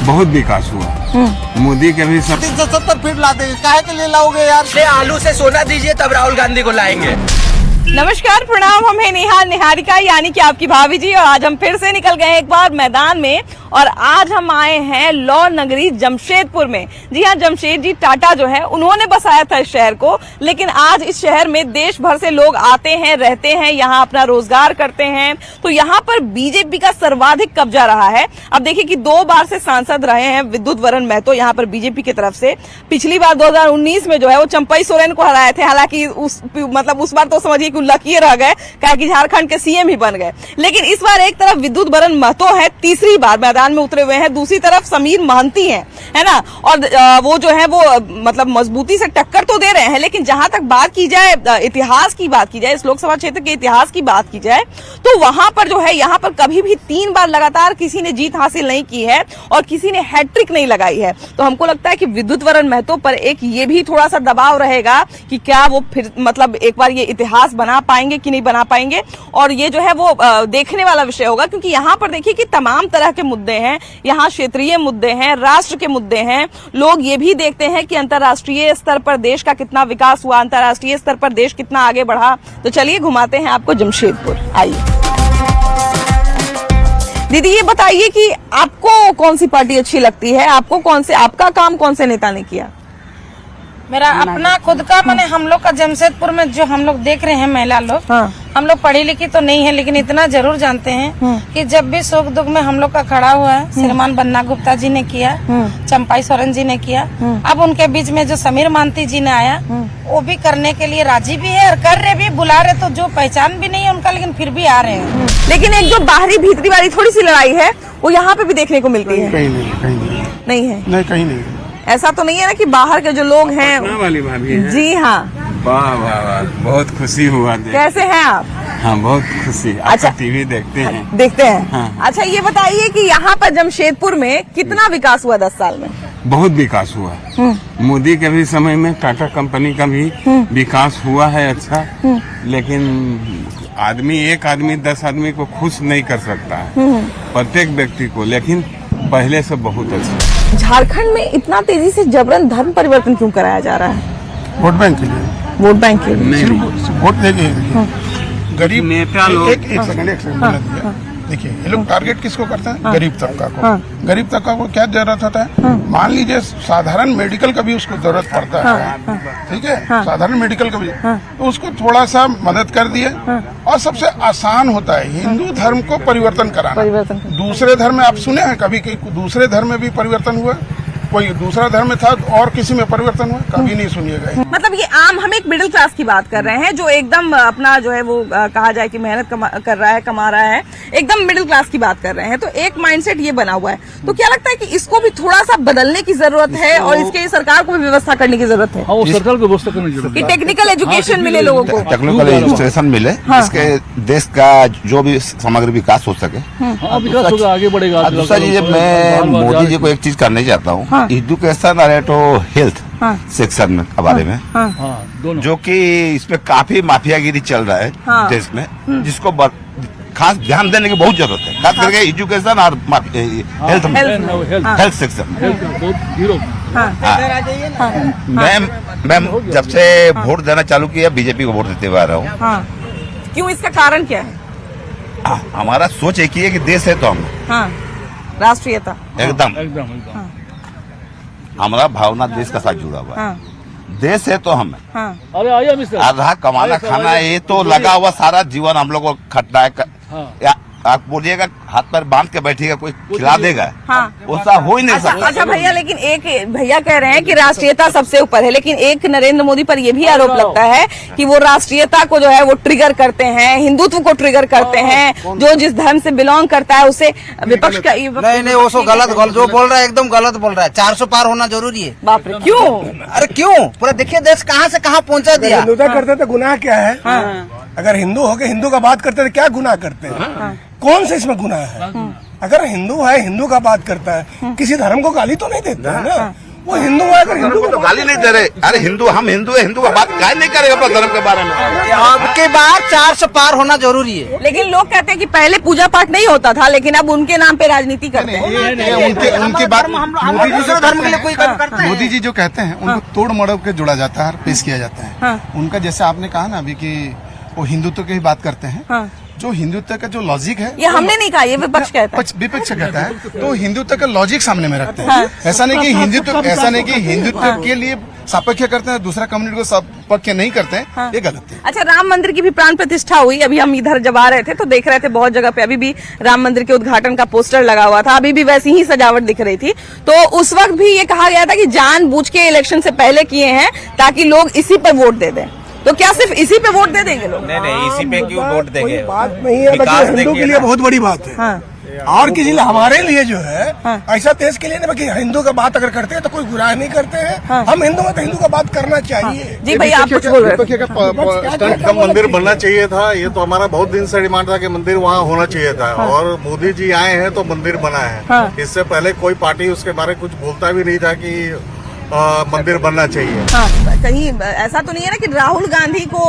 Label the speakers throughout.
Speaker 1: बहुत विकास हुआ। मोदी के भी
Speaker 2: 70 फीट ला देंगे, काहे के लिए लाओगे यार?
Speaker 3: आलू से सोना दीजिए तब राहुल गांधी को लाएंगे।
Speaker 4: नमस्कार, प्रणाम। हम हैं निहाल निहारिका यानी कि आपकी भाभी जी, और आज हम फिर से निकल गए एक बार मैदान में, और आज हम आए हैं लौ नगरी जमशेदपुर में। जी हाँ, जमशेद जी टाटा जो है उन्होंने बसाया था इस शहर को, लेकिन आज इस शहर में देश भर से लोग आते हैं, रहते हैं, यहाँ अपना रोजगार करते हैं। तो यहाँ पर बीजेपी का सर्वाधिक कब्जा रहा है। अब देखिए कि 2 बार से सांसद रहे हैं विद्युत वरण महतो यहाँ पर बीजेपी की तरफ से। पिछली बार 2019 में जो है वो चंपई सोरेन को हराए थे, हालांकि उस बार तो समझिए लकीर रह गए, कि झारखंड के सीएम ही बन गए। लेकिन इस बार एक तरफ विद्युत वरण महतो है, तीसरी बार मैदान में उतरे हुए हैं, दूसरी तरफ समीर महंती हैं, है ना। और वो जो है वो मजबूती से टक्कर तो दे रहे हैं, लेकिन जहां तक बात की जाए इतिहास की बात की जाए, इस लोकसभा क्षेत्र के इतिहास की बात की जाए, तो वहां पर जो है यहाँ पर कभी भी 3 बार लगातार किसी ने जीत हासिल नहीं की है और किसी ने हैट्रिक नहीं लगाई है। तो हमको लगता है कि विद्युत वरण महतो पर एक ये भी थोड़ा सा दबाव रहेगा कि क्या वो फिर एक बार ये इतिहास बना पाएंगे कि नहीं बना पाएंगे। और ये जो है वो देखने वाला विषय होगा, क्योंकि यहाँ पर देखिए कि तमाम तरह के मुद्दे हैं, यहाँ क्षेत्रीय मुद्दे हैं, राष्ट्र के मुद्दे हैं। लोग ये भी देखते हैं कि अंतर्राष्ट्रीय स्तर पर देश का कितना विकास हुआ, अंतर्राष्ट्रीय स्तर पर देश कितना आगे बढ़ा। तो चलिए घुमाते हैं आपको जमशेदपुर, आइए। दीदी ये बताइए कि आपको कौन सी पार्टी अच्छी लगती है, आपका काम कौन से नेता ने किया?
Speaker 5: मेरा अपना खुद का माने हम लोग का जमशेदपुर में जो हम लोग देख रहे हैं महिला लोग, हम लोग पढ़ी लिखी तो नहीं है, लेकिन इतना जरूर जानते हैं कि जब भी सुख दुख में हम लोग का खड़ा हुआ है, श्रीमान बन्ना गुप्ता जी ने किया, चंपाई सोरेन जी ने किया, अब उनके बीच में जो समीर महंती जी ने आया, वो भी करने के लिए राजी भी है और कर रहे भी, बुला रहे, तो जो पहचान भी नहीं है उनका, लेकिन फिर भी आ रहे हैं।
Speaker 4: लेकिन एक जो बाहरी भीतरी वाली थोड़ी सी लड़ाई है वो यहाँ पे भी देखने को मिलती है।
Speaker 1: कहीं नहीं
Speaker 4: है,
Speaker 1: नहीं कहीं नहीं।
Speaker 4: ऐसा तो नहीं है ना कि बाहर के जो लोग हैं
Speaker 1: वाली भाभी है? जी
Speaker 4: हाँ।
Speaker 1: वाह वाह वाह, बहुत खुशी हुआ।
Speaker 4: कैसे हैं आप?
Speaker 1: हाँ बहुत खुशी। अच्छा, टीवी देखते हैं? हाँ।
Speaker 4: अच्छा ये बताइए कि यहाँ पर जमशेदपुर में कितना विकास हुआ 10 साल में?
Speaker 1: बहुत विकास हुआ। मोदी के भी समय में टाटा कंपनी का भी विकास हुआ है अच्छा, लेकिन एक आदमी 10 आदमी को खुश नहीं कर सकता है, प्रत्येक व्यक्ति को, लेकिन पहले से बहुत अच्छा।
Speaker 4: झारखंड में इतना तेजी से जबरन धर्म परिवर्तन क्यों कराया जा रहा है?
Speaker 6: वोट बैंक के लिए।
Speaker 4: वोट बैंक के लिए
Speaker 1: नहीं,
Speaker 6: वोट देंगे गरीब
Speaker 1: नेता लोग।
Speaker 6: एक सेकंड देखिए, ये लोग टारगेट किसको करते हैं? गरीब तबका को। गरीब तबका को क्या जरूरत होता है? मान लीजिए साधारण मेडिकल का भी उसको जरूरत पड़ता है, ठीक है, साधारण मेडिकल का भी, तो उसको थोड़ा सा मदद कर दिए। और सबसे आसान होता है हिंदू धर्म को परिवर्तन कराना। दूसरे धर्म में आप सुने हैं कभी कि दूसरे धर्म में भी परिवर्तन हुआ? कोई दूसरा धर्म में था और किसी में परिवर्तन हुआ? कभी नहीं सुनिएगा।
Speaker 4: मतलब ये आम, हम एक मिडिल क्लास की बात कर रहे हैं जो एकदम अपना जो है वो कहा जाए कि मेहनत कर रहा है, कमा रहा है, एकदम मिडिल क्लास की बात कर रहे हैं। तो एक माइंडसेट ये बना हुआ है, तो क्या लगता है कि इसको भी थोड़ा सा बदलने की जरूरत है और इसके लिए सरकार को भी व्यवस्था करने की जरूरत है?
Speaker 7: सरकार को व्यवस्था करने की जरूरत है,
Speaker 4: टेक्निकल एजुकेशन मिले लोगों को,
Speaker 8: टेक्निकल एजुकेशन मिले, जिसके देश का जो भी समग्र विकास हो सके,
Speaker 7: विकास होगा, आगे बढ़ेगा।
Speaker 8: दूसरा चीज मैं मोदी जी को एक चीज करना चाहता हूँ, एजुकेशन और हेल्थ सेक्शन में के बारे में, जो कि इसमें काफी माफियागिरी चल रहा है देश में, जिसको खास ध्यान देने की बहुत जरूरत है, खास करके एजुकेशन और हेल्थ सेक्शन। मैं जब से वोट देना चालू किया बीजेपी को वोट देते हुए आ रहा हूँ।
Speaker 4: क्यों, इसका कारण क्या है?
Speaker 8: हमारा सोच एक ही है कि देश है तो हम
Speaker 4: राष्ट्रीयता
Speaker 8: एकदम हमारा भावना देश का साथ जुड़ा हुआ है। देश है तो हम
Speaker 7: अरे आइए मिस्टर,
Speaker 8: आधा कमाना खाना ये तो लगा हुआ सारा जीवन हम लोग को खटना है। आप बोलिएगा हाथ पर बांध के बैठिएगा कोई खिला देगा, ऐसा हो ही नहीं सकता।
Speaker 4: अच्छा भैया, लेकिन एक भैया कह रहे हैं कि राष्ट्रीयता सबसे ऊपर है, लेकिन एक नरेंद्र मोदी पर यह भी आरोप लगता है कि वो राष्ट्रीयता को जो है वो ट्रिगर करते हैं, हिंदुत्व को ट्रिगर करते हैं, जो जिस धर्म से बिलोंग करता है उसे विपक्ष का।
Speaker 2: नहीं वो सो गलत जो बोल रहा है एकदम गलत बोल रहा है। 400 पार होना जरूरी है।
Speaker 4: बाप रे, क्यों?
Speaker 2: अरे क्यों, पूरा देखिए देश कहाँ से कहाँ पहुँचा दिया।
Speaker 6: हिंदुता करते तो गुनाह क्या है? अगर हिंदू हो के हिंदू का बात करते तो क्या गुनाह करते हैं? कौन से इसमें गुनाह है? अगर हिंदू है, हिंदू का बात करता है, किसी धर्म को गाली तो नहीं देता है ना। वो हिंदू है, अगर हिंदू
Speaker 8: को तो गाली नहीं दे रहे। अरे हिंदू, हम हिंदू है, हिंदू का बात गाय नहीं करेगा अपना धर्म के बारे में।
Speaker 2: अब के बाद 400 पार होना जरूरी है।
Speaker 4: लेकिन लोग कहते हैं कि पहले पूजा पाठ नहीं होता था, लेकिन अब उनके नाम पे राजनीति करते हैं।
Speaker 6: उनकी बात
Speaker 2: दूसरे धर्म के लिए कोई काम करता है।
Speaker 6: मोदी जी जो कहते हैं उनको तोड़ मड़ोड़ के जोड़ा जाता है और पेश किया जाता है। उनका जैसे आपने कहा ना अभी कि वो हिंदुत्व की बात करते हैं, जो हिंदुत्व का जो लॉजिक है,
Speaker 4: ये हमने नहीं कहा, ये विपक्ष कहता है।
Speaker 6: विपक्ष कहता है, तो हिंदुत्व का लॉजिक सामने में रखते हैं। ऐसा नहीं कि हिंदुत्व के लिए सपक्ष करते हैं, दूसरा कम्युनिटी को सपक्ष नहीं करते हैं, ये गलत है।
Speaker 4: अच्छा, राम मंदिर की भी प्राण प्रतिष्ठा हुई। अभी हम इधर जब आ रहे थे तो देख रहे थे बहुत जगह पे अभी भी राम मंदिर के उद्घाटन का पोस्टर लगा हुआ था, अभी भी वैसी ही सजावट दिख रही थी। तो उस वक्त भी ये कहा गया था कि जानबूझ के इलेक्शन से पहले किए हैं ताकि लोग इसी पर वोट दे दें। तो क्या सिर्फ इसी पे वोट दे देंगे लोग?
Speaker 3: नहीं, इसी पे क्यों वोट देंगे?
Speaker 6: बात नहीं है, हिंदू के लिए बहुत बड़ी बात है। और किसी लिए, हमारे लिए जो है ऐसा देश के लिए नहीं, बाकी हिंदू का बात अगर करते हैं तो कोई बुराई नहीं करते हैं। हम हिंदू में तो हिंदू का बात करना चाहिए।
Speaker 4: जी भैया, आप कुछ बोल रहे थे।
Speaker 9: का मंदिर बनना चाहिए था, ये तो हमारा बहुत दिन से डिमांड था कि मंदिर वहाँ होना चाहिए था। और मोदी जी आए हैं तो मंदिर बना है। इससे पहले कोई पार्टी उसके बारे में कुछ बोलता भी नहीं था कि मंदिर बनना चाहिए।
Speaker 4: कहीं ऐसा तो नहीं है ना कि राहुल गांधी को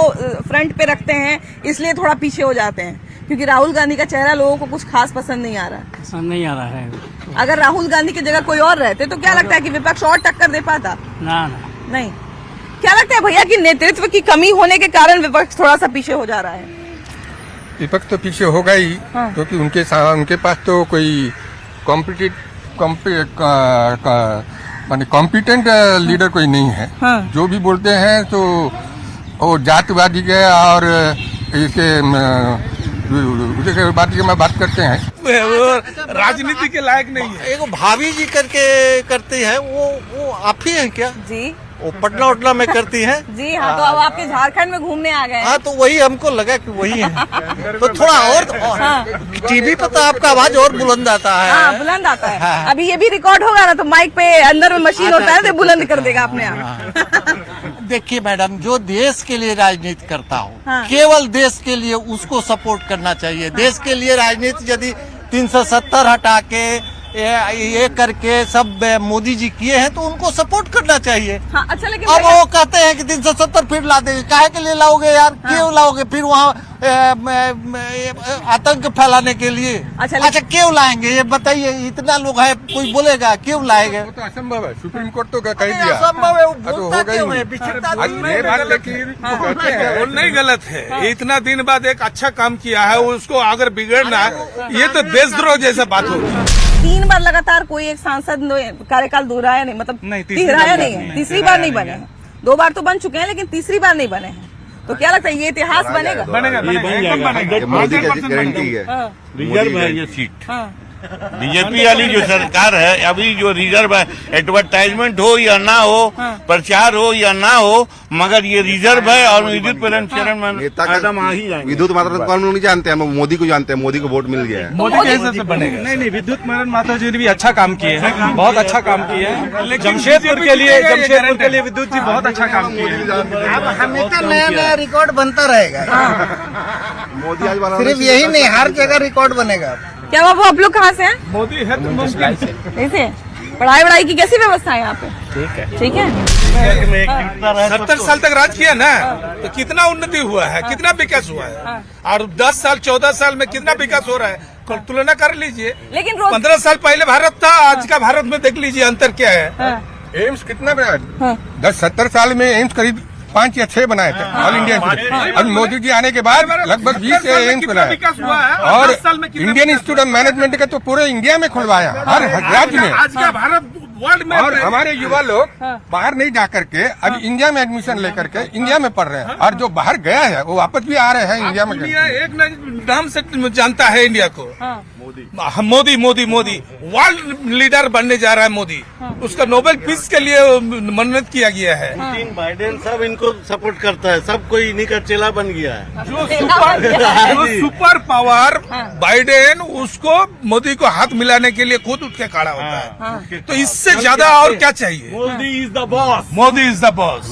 Speaker 4: फ्रंट पे रखते हैं इसलिए थोड़ा पीछे हो जाते हैं, क्योंकि राहुल गांधी का चेहरा लोगों को कुछ खास पसंद नहीं आ रहा है।
Speaker 7: पसंद नहीं आ रहा है।
Speaker 4: अगर राहुल गांधी की जगह कोई और रहते तो क्या लगता है कि विपक्ष और टक्कर दे पाता?
Speaker 7: ना
Speaker 4: नहीं। क्या लगता है भैया कि नेतृत्व की कमी होने के कारण विपक्ष थोड़ा सा पीछे हो जा रहा है?
Speaker 10: विपक्ष तो पीछे होगा ही, क्योंकि उनके पास तो कोई कॉम्पिटेंट लीडर कोई नहीं है। जो भी बोलते हैं तो वो जातिवादी के और इसके बात करते हैं।
Speaker 6: राजनीति के लायक नहीं है।
Speaker 9: एक भाभी जी करके करती है, वो आप ही हैं क्या?
Speaker 4: जी,
Speaker 9: वो पटना उटना में करती है।
Speaker 4: जी हाँ। तो अब आपके झारखंड में घूमने आ गए।
Speaker 9: हाँ, तो वही हमको लगा कि वही है। तो थोड़ा और टीवी पर तो आपका आवाज और बुलंद आता है।
Speaker 4: हाँ, बुलंद आता है। अभी ये भी रिकॉर्ड होगा ना, तो माइक पे अंदर में मशीन होता है तो बुलंद कर देगा अपने आप।
Speaker 9: देखिए मैडम, जो देश के लिए राजनीति करता हो, केवल देश के लिए उसको सपोर्ट करना चाहिए। देश के लिए राजनीति यदि 370 हटा के ये करके सब मोदी जी किए हैं तो उनको सपोर्ट करना चाहिए।
Speaker 4: हाँ, अच्छा, लेकिन
Speaker 9: अब वो कहते हैं कि 370 फिर ला देंगे। काहे के लिए लाओगे यार? क्यों लाओगे? फिर वहाँ आतंक फैलाने के लिए। अच्छा, क्यों लाएंगे ये बताइए? इतना लोग है, कोई बोलेगा क्यों लाएंगे?
Speaker 10: वो तो असंभव है, सुप्रीम कोर्ट तो कह दिया
Speaker 9: असंभव है। वो
Speaker 10: तो
Speaker 9: बोलता
Speaker 10: होगा ही
Speaker 9: क्यों है?
Speaker 10: नहीं।
Speaker 9: बिछड़ता
Speaker 10: आज ये बात लेकिन वो कहते हैं,
Speaker 6: वो नहीं गलत है। इतना दिन बाद एक अच्छा काम किया है, उसको अगर बिगड़ना ये तो देशद्रोह जैसा बात होगी।
Speaker 4: 3 बार लगातार कोई एक सांसद कार्यकाल दोहराया नहीं, मतलब तिहराया नहीं है। तीसरी बार नहीं बने हैं। 2 बार तो बन चुके हैं, लेकिन तीसरी बार नहीं बने हैं। तो क्या लगता है ये इतिहास बनेगा?
Speaker 8: मोदी की गारंटी है।
Speaker 1: रिजर्व है ये सीट। बीजेपी वाली जो सरकार है, अभी जो रिजर्व है, एडवर्टाइजमेंट हो या ना हो, प्रचार हो या ना हो, मगर ये रिजर्व है। और विद्युत शरण मैडम आ ही जाएंगे।
Speaker 8: विद्युत माता कौन नहीं जानते हैं, हम मोदी को जानते हैं। मोदी को वोट मिल गया है।
Speaker 6: मोदी के हिसाब से बनेगा।
Speaker 3: नहीं, विद्युत नारायण माता जी ने भी अच्छा काम किए हैं, बहुत अच्छा काम किए हैं। जमशेदपुर के लिए विद्युत जी बहुत अच्छा काम किए हैं।
Speaker 2: अब हमेशा नया नया रिकॉर्ड बनता रहेगा।
Speaker 8: मोदी आज बना,
Speaker 2: सिर्फ यही नहीं, हर जगह रिकॉर्ड बनेगा।
Speaker 4: क्या बाबू, आप लोग कहाँ से हैं?
Speaker 6: मोदी है तो मुश्किल से।
Speaker 4: ऐसे पढ़ाई की कैसी व्यवस्था है यहाँ पे? ठीक है।
Speaker 6: 70 साल तक राज किया ना, तो कितना उन्नति हुआ है, कितना विकास हुआ है। और 10 साल 14 साल में कितना विकास हो रहा है, तुलना कर लीजिए।
Speaker 4: लेकिन
Speaker 6: 15 साल पहले भारत था, आज का भारत में देख लीजिए अंतर क्या है।
Speaker 10: एम्स कितना बना? 10-70 साल में एम्स करीब 5 या 6 बनाए थे ऑल इंडिया इंस्टीट्यूट। अब मोदी जी आने के बाद लगभग 20 एम्स बनाए। और इंडियन इंस्टीट्यूट ऑफ मैनेजमेंट का तो पूरे इंडिया में खुलवाया, हर राज्य में।
Speaker 6: आज का भारत वर्ल्ड में।
Speaker 10: और हमारे युवा लोग बाहर नहीं जा करके अब इंडिया में एडमिशन लेकर के इंडिया में पढ़ रहे हैं। और जो बाहर गया है वो वापस भी आ रहे हैं इंडिया में।
Speaker 6: एक नाम से जानता है इंडिया को, मोदी। मोदी वर्ल्ड लीडर बनने जा रहा है मोदी। उसका नोबेल पीस के लिए मनोनीत किया गया है।
Speaker 9: बाइडेन सब इनको सपोर्ट करता है, सब कोई इन्हीं का चेला बन गया है।
Speaker 6: जो सुपर पावर बाइडेन, उसको मोदी को हाथ मिलाने के लिए खुद उठ के खड़ा होता है। तो इससे
Speaker 10: इससे ज्यादा और क्या चाहिए?
Speaker 3: Modi is the boss.
Speaker 10: Modi is the boss.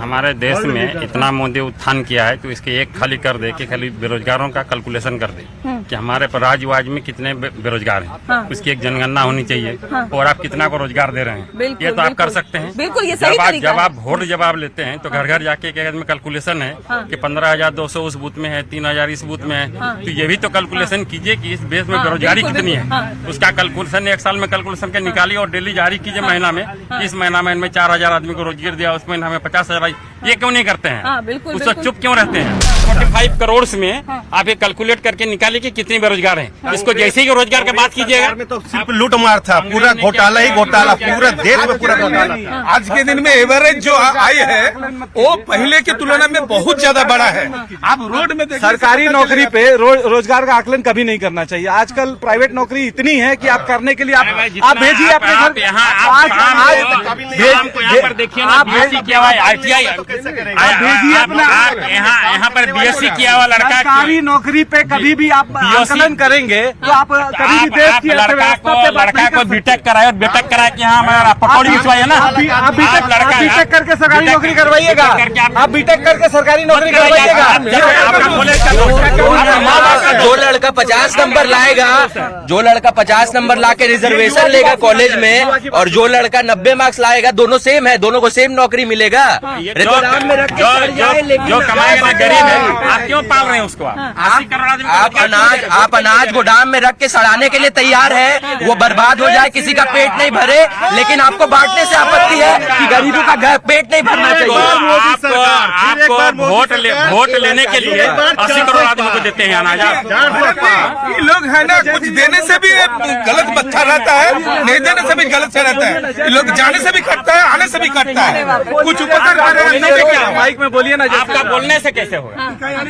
Speaker 11: हमारे देश में इतना मोदी उत्थान किया है तो इसके एक खाली कर दे कि खाली बेरोजगारों का कैलकुलेशन कर दे कि हमारे पर राज्य में कितने बेरोजगार हैं, उसकी एक जनगणना होनी चाहिए और आप कितना को रोजगार दे रहे हैं, ये तो आप कर सकते हैं।
Speaker 4: बिल्कुल, ये सही तरीका
Speaker 11: जब आप वोट जवाब लेते हैं तो घर घर जाके में कैलकुलेशन है कि 15,200 उस बूथ में है, 3,000 इस बूथ में है, तो ये भी तो कैलकुलेशन कीजिए कि इस देश में बेरोजगारी कितनी है, उसका कैलकुलेशन एक साल में कैलकुलेशन के निकालिए और डेली जारी कीजिए महीना में। इस महीना में इनमें 4,000 आदमी को रोजगार दिया, उस महीना में 50,000। ये क्यों नहीं करते हैं? उसको चुप क्यों रहते हैं? 45 करोड़ में आप ये कैलकुलेट करके निकालिए कि कितने बेरोजगार हैं। इसको जैसे ही रोजगार की बात कीजिएगा
Speaker 10: तो सिर्फ लूट मार था, पूरा घोटाला ही घोटाला, पूरा देश में पूरा घोटाला। आज के दिन में एवरेज जो आई है वो पहले की तुलना में बहुत ज्यादा बड़ा है। आप रोड में
Speaker 3: सरकारी नौकरी पे रोजगार का आकलन कभी नहीं करना चाहिए। आजकल प्राइवेट नौकरी इतनी है कि आप करने के लिए आप भेजिए अपने घर।
Speaker 11: देखिए ना, बीएससी किया हुआ ITI भेजिए अपना। यहाँ पर BSc किया हुआ लड़का
Speaker 3: सरकारी नौकरी पे कभी भी आप आकलन करेंगे तो आप कभी भी देश की
Speaker 11: लड़का को बीटेक कराए और बीटेक कराए कि हाँ पकौड़ी खिंचवाइए ना।
Speaker 3: आप बीटेक करके सरकारी नौकरी करवाइएगा, आप बीटेक करके सरकारी नौकरी करवाइएगा।
Speaker 2: जो लड़का 50 नंबर लाएगा, जो लड़का 50 नंबर ला के रिजर्वेशन लेगा कॉलेज में, और जो लड़का 90 मार्क्स लाएगा, दोनों सेम है, दोनों को सेम नौकरी मिलेगा।
Speaker 11: जो कमाएगा गरीब है, आप क्यों पाल रहे हैं उसको? 80 करोड़ आदमी
Speaker 2: आप अनाज गोदाम में रख के सड़ाने के लिए तैयार है, वो बर्बाद हो जाए, किसी का पेट नहीं भरे, लेकिन आपको बांटने से आपत्ति है कि गरीबों का घर पेट नहीं भरना चाहिए।
Speaker 11: आपको वोट लेने के लिए 80 करोड़ आदमी को देते हैं अनाज।
Speaker 10: ये लोग है ना, कुछ देने से भी गलत बच्चा रहता है, नहीं देने से भी गलत से रहता है। ये लोग जाने से भी कटता है, आने से भी कटता है। कुछ उपकार करेगा,
Speaker 3: माइक में बोलिए ना।
Speaker 11: आपका बोलने से कैसे होगा?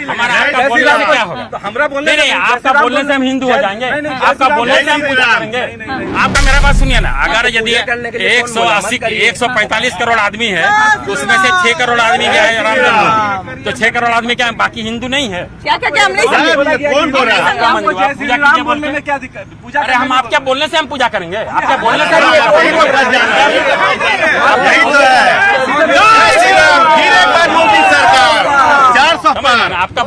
Speaker 11: हमारा आपका बोलने से क्या होगा?
Speaker 3: हमारा बोलने
Speaker 11: नहीं, आपका बोलने से हम हिंदू हो जाएंगे, आपका बोलने से हम पूजा करेंगे। आपका मेरा बात सुनिए ना, अगर यदि 145 करोड़ आदमी है तो उसमें से 6 करोड़ आदमी क्या है? राम, तो 6 करोड़ आदमी क्या है? बाकी हिंदू नहीं है?
Speaker 4: क्या हम नहीं समझे?
Speaker 11: कौन बोल रहा है? पूजा बोलने में क्या दिक्कत? पूजा, अरे हम आपके बोलने से हम पूजा करेंगे, आपके बोलने से आपका।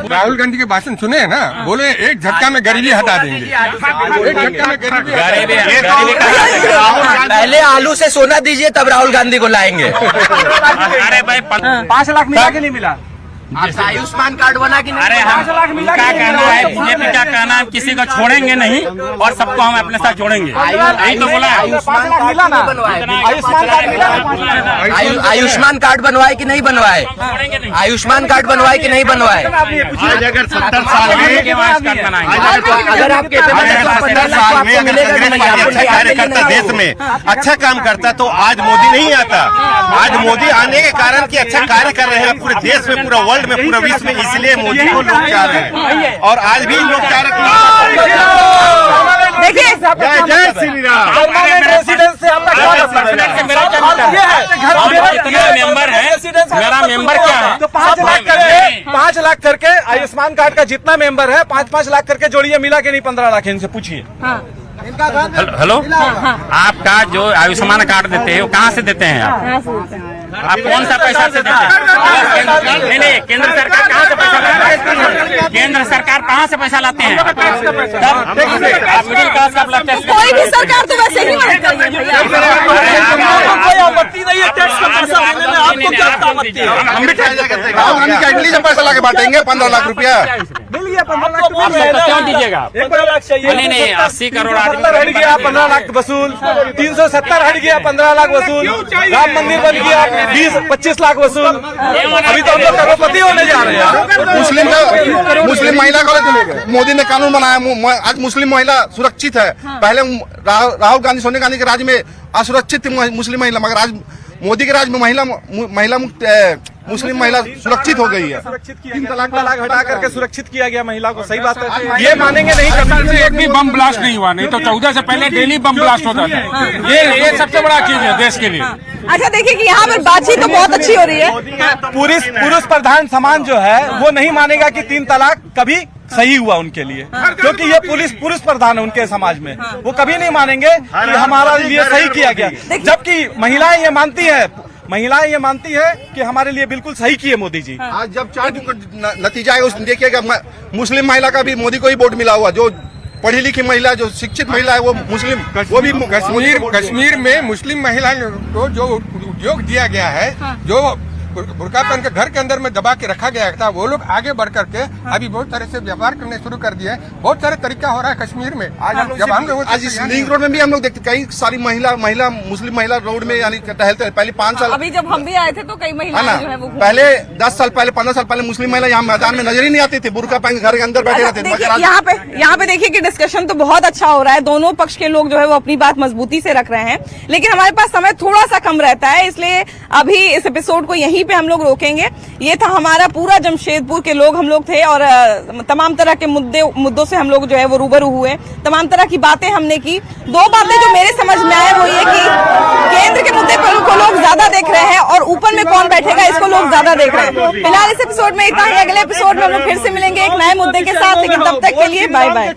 Speaker 10: राहुल गांधी के भाषण सुने हैं ना, बोले एक झटका में गरीबी हटा देंगे। एक झटका में गरीबी
Speaker 2: पहले आलू से सोना दीजिए, तब राहुल गांधी को लाएंगे।
Speaker 11: अरे भाई
Speaker 3: 5 लाख मिला कि नहीं मिला?
Speaker 2: आपका आयुष्मान कार्ड बना कि नहीं?
Speaker 11: अरे हम क्या कहना है, बीजेपी का कहना है किसी को छोड़ेंगे नहीं और सबको हम अपने साथ जोड़ेंगे, यही तो बोला है।
Speaker 2: आयुष्मान कार्ड बनवाए कि नहीं बनवाए? आयुष्मान कार्ड बनवाए कि नहीं बनवाए?
Speaker 8: आज अगर 70 साल में
Speaker 2: अगर आपके 15 लाख मिलेगा,
Speaker 8: कार्यकर्ता देश में अच्छा काम करता तो आज मोदी नहीं आता। आज मोदी आने के कारण कि अच्छा कार्य कर रहे हैं पूरे देश में, पूरा वर्ल्ड में, पूरा विश्व में, इसलिए मोदी को लोग चाह रहे हैं। और आज भी लोग चाह रहे हैं।
Speaker 4: देखिए,
Speaker 8: जय श्री राम।
Speaker 11: मेंबर है, मेरा मेंबर क्या है?
Speaker 3: तो 5 लाख करके आयुष्मान कार्ड का जितना मेंबर है 5-5 लाख करके जोड़िए, मिला के नहीं 15 लाख? इनसे पूछिए।
Speaker 11: हेलो, आपका जो आयुष्मान कार्ड देते हैं वो कहाँ से देते हैं आप कौन सा पैसा से देते हैं? नहीं, केंद्र सरकार कहाँ से पैसा लाते हैं? केंद्र सरकार कहाँ से पैसा लाते हैं? मिडिल क्लास का लगता है
Speaker 4: कोई भी सरकार तो वैसे ही मदद करेगी भैया।
Speaker 3: कोई आपत्ति नहीं है टैक्स का पैसा देने में, आपको क्या आपत्ति है?
Speaker 8: हम भी राहुल गांधी का इटली से पैसा लाके बांटेंगे 15 लाख रुपया।
Speaker 3: मिल गया 15 लाख
Speaker 11: आप सबको क्यों दीजिएगा?
Speaker 3: 15 लाख चाहिए।
Speaker 11: नहीं, 80 करोड़ आदमी
Speaker 3: हट गया 15 लाख वसूल, 370 हट गया 15 लाख वसूल, राम मंदिर बन गया 20-25 लाख वसूल। अभी तो हम लोग करोड़पति होने जा रहे हैं।
Speaker 6: मुस्लिम महिला को मोदी ने कानून बनाया, आज मुस्लिम महिला सुरक्षित है। पहले राहुल गांधी, सोनिया गांधी के राज में असुरक्षित थी मुस्लिम महिला, मगर आज मोदी के राज में महिला मुक्त मुस्लिम महिला सुरक्षित हो गई है।
Speaker 3: 3 तलाक हटा करके सुरक्षित किया गया महिला को। सही बात है, ये मानेंगे नहीं।
Speaker 1: एक भी बम ब्लास्ट नहीं हुआ, नहीं तो 14 से पहले डेली बम ब्लास्ट होता था। ये सबसे बड़ा चीज है देश के लिए।
Speaker 4: अच्छा देखिए कि यहाँ पर बातचीत तो बहुत अच्छी हो रही है।
Speaker 3: पुरुष प्रधान समाज जो है वो नहीं मानेगा कि 3 तलाक कभी सही हुआ उनके लिए, क्योंकि ये पुरुष प्रधान है उनके समाज में। वो कभी नहीं मानेंगे कि हमारा लिए सही किया गया, जबकि महिलाएं ये मानती है कि हमारे लिए बिल्कुल सही किए मोदी जी।
Speaker 10: आज जब 4 जून का नतीजा है, उसमें देखिएगा मुस्लिम महिला का भी मोदी को ही वोट मिला हुआ, जो पढ़ी लिखी महिला, जो शिक्षित महिला है वो मुस्लिम, वो भी कश्मीर में मुस्लिम महिला को जो उद्योग दिया गया है, जो बुर्का पहन के घर के अंदर में दबा के रखा गया था, वो लोग आगे बढ़ करके अभी बहुत तरह से व्यापार करने शुरू कर दिए। बहुत सारे तरीका हो रहा है कश्मीर में। आज इस लिंक रोड में भी हम लोग देखते कई सारी महिला मुस्लिम महिला रोड में यानी टहलते हैं। पहले 5 साल,
Speaker 4: अभी जब हम भी आए थे तो कई महिलाएं जो है वो
Speaker 10: पहले 10 साल पहले 15 साल पहले मुस्लिम महिला यहाँ मैदान में नजर ही नहीं आती थी, बुर्का पहन के घर के अंदर बैठे रहते थे।
Speaker 4: यहाँ पे देखिए कि डिस्कशन तो बहुत अच्छा हो रहा है, दोनों पक्ष के लोग जो है वो अपनी बात मजबूती से रख रहे हैं, लेकिन हमारे पास समय थोड़ा सा कम रहता है, इसलिए अभी इस एपिसोड को यहीं पे हम लोग रोकेंगे। ये था हमारा पूरा जमशेदपुर के लोग, हम लोग थे और तमाम तरह के मुद्दों से हम लोग जो है वो रूबरू हुए, तमाम तरह की बातें हमने की। 2 बातें जो मेरे समझ में आए वो ये कि केंद्र के मुद्दे को लोग ज्यादा देख रहे हैं और ऊपर में कौन बैठेगा इसको लोग ज्यादा देख रहे हैं। फिलहाल इस एपिसोड में इतना ही, अगले एपिसोड में हम लोग फिर से मिलेंगे एक नए मुद्दे के साथ, लेकिन तब तक के लिए बाय बाय।